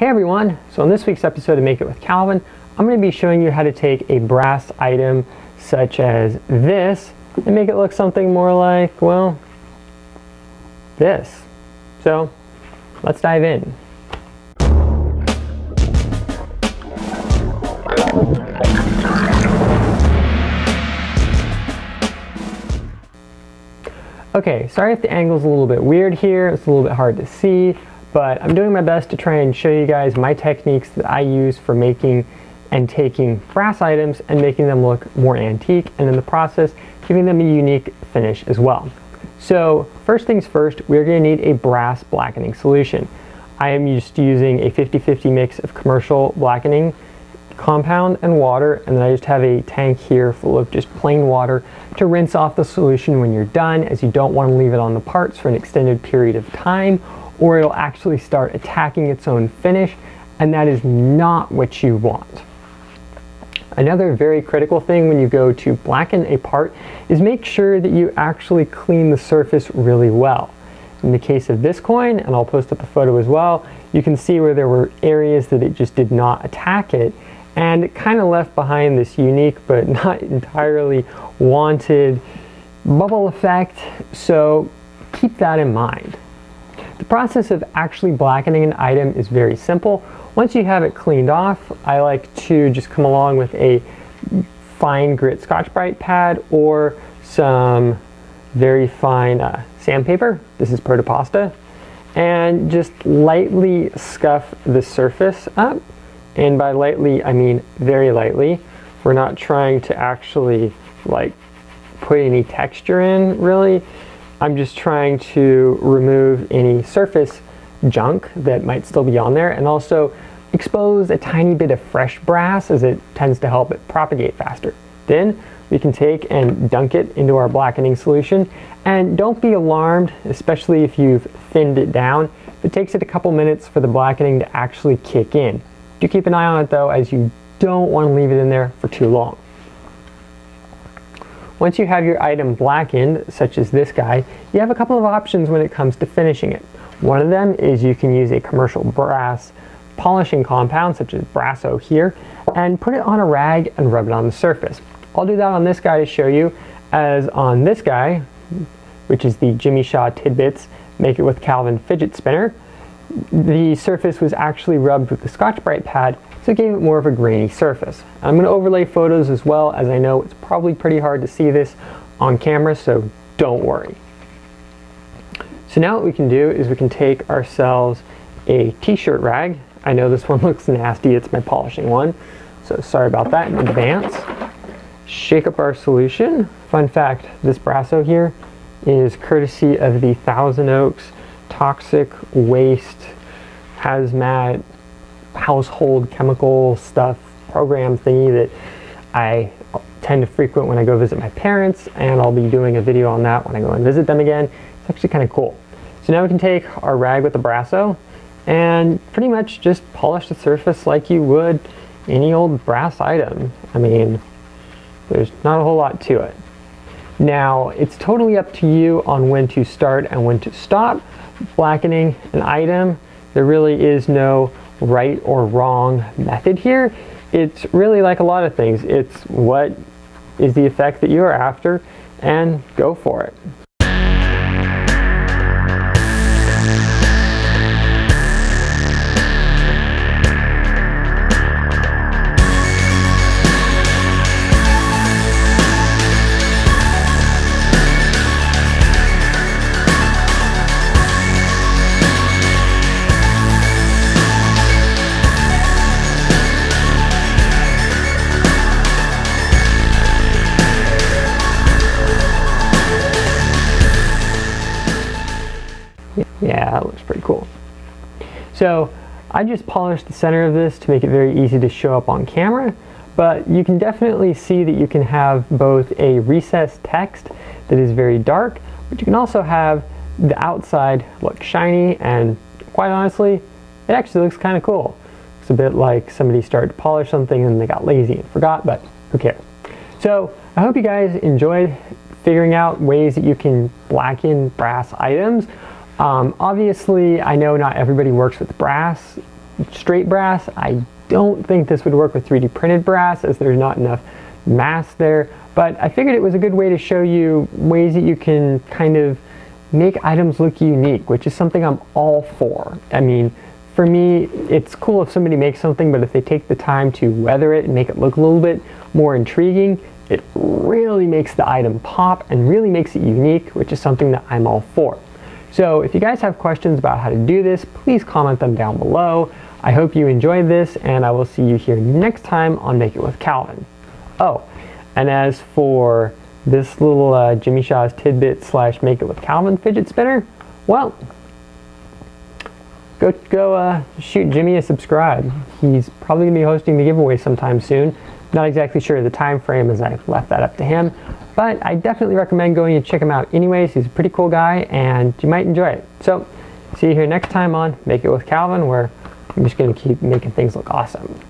Hey everyone, so in this week's episode of Make It with Calvin, I'm going to be showing you how to take a brass item such as this and make it look something more like, well, this. So let's dive in. Okay, sorry if the angle's a little bit weird here, it's a little bit hard to see, but I'm doing my best to try and show you guys my techniques that I use for making and taking brass items and making them look more antique, and in the process giving them a unique finish as well. So first things first, we're going to need a brass blackening solution. I am just using a 50-50 mix of commercial blackening compound and water, and then I just have a tank here full of just plain water to rinse off the solution when you're done, as you don't want to leave it on the parts for an extended period of time, or it'll actually start attacking its own finish, and that is not what you want. Another very critical thing when you go to blacken a part is make sure that you actually clean the surface really well. In the case of this coin, and I'll post up a photo as well, you can see where there were areas that it just did not attack it, and it kind of left behind this unique but not entirely wanted bubble effect, so keep that in mind. The process of actually blackening an item is very simple. Once you have it cleaned off, I like to just come along with a fine grit Scotch-Brite pad or some very fine sandpaper. This is Protopasta, and just lightly scuff the surface up. And by lightly, I mean very lightly. We're not trying to actually like put any texture in, really. I'm just trying to remove any surface junk that might still be on there, and also expose a tiny bit of fresh brass, as it tends to help it propagate faster. Then we can take and dunk it into our blackening solution, and don't be alarmed, especially if you've thinned it down. It takes it a couple minutes for the blackening to actually kick in. Do keep an eye on it though, as you don't want to leave it in there for too long. Once you have your item blackened, such as this guy, you have a couple of options when it comes to finishing it. One of them is you can use a commercial brass polishing compound, such as Brasso here, and put it on a rag and rub it on the surface. I'll do that on this guy to show you, as on this guy, which is the Jimmy Shaw Tidbits Make It with Calvin fidget spinner, the surface was actually rubbed with the Scotch-Brite pad, so it gave it more of a grainy surface. I'm going to overlay photos as well, as I know it's probably pretty hard to see this on camera, so don't worry. So now what we can do is we can take ourselves a t-shirt rag. I know this one looks nasty, it's my polishing one, so sorry about that in advance. Shake up our solution. Fun fact, this Brasso here is courtesy of the Thousand Oaks Toxic Waste Hazmat Household Chemical Stuff program thingy that I tend to frequent when I go visit my parents, and I'll be doing a video on that when I go and visit them again. It's actually kind of cool. So now we can take our rag with the Brasso and pretty much just polish the surface like you would any old brass item. I mean, there's not a whole lot to it. Now, it's totally up to you on when to start and when to stop blackening an item. There really is no right or wrong method here. It's really like a lot of things. It's what is the effect that you're after, and go for it. Yeah, that looks pretty cool. So I just polished the center of this to make it very easy to show up on camera, but you can definitely see that you can have both a recessed text that is very dark, but you can also have the outside look shiny, and quite honestly, it actually looks kind of cool. It's a bit like somebody started to polish something and they got lazy and forgot, but who cares? So I hope you guys enjoyed figuring out ways that you can blacken brass items. Obviously, I know not everybody works with brass straight brass. I don't think this would work with 3D printed brass as there's not enough mass there, but I figured it was a good way to show you ways that you can kind of make items look unique, which is something I'm all for. I mean, for me, it's cool if somebody makes something, but if they take the time to weather it and make it look a little bit more intriguing, it really makes the item pop and really makes it unique, which is something that I'm all for. So if you guys have questions about how to do this, please comment them down below. I hope you enjoyed this, and I will see you here next time on Make It With Calvin. Oh, and as for this little Jimmy Shaw's Tidbit / Make It With Calvin fidget spinner, well, go shoot Jimmy a subscribe. He's probably going to be hosting the giveaway sometime soon. Not exactly sure the time frame, as I left that up to him, but I definitely recommend going and check him out anyways. He's a pretty cool guy and you might enjoy it. So see you here next time on Make It With Calvin, where I'm just going to keep making things look awesome.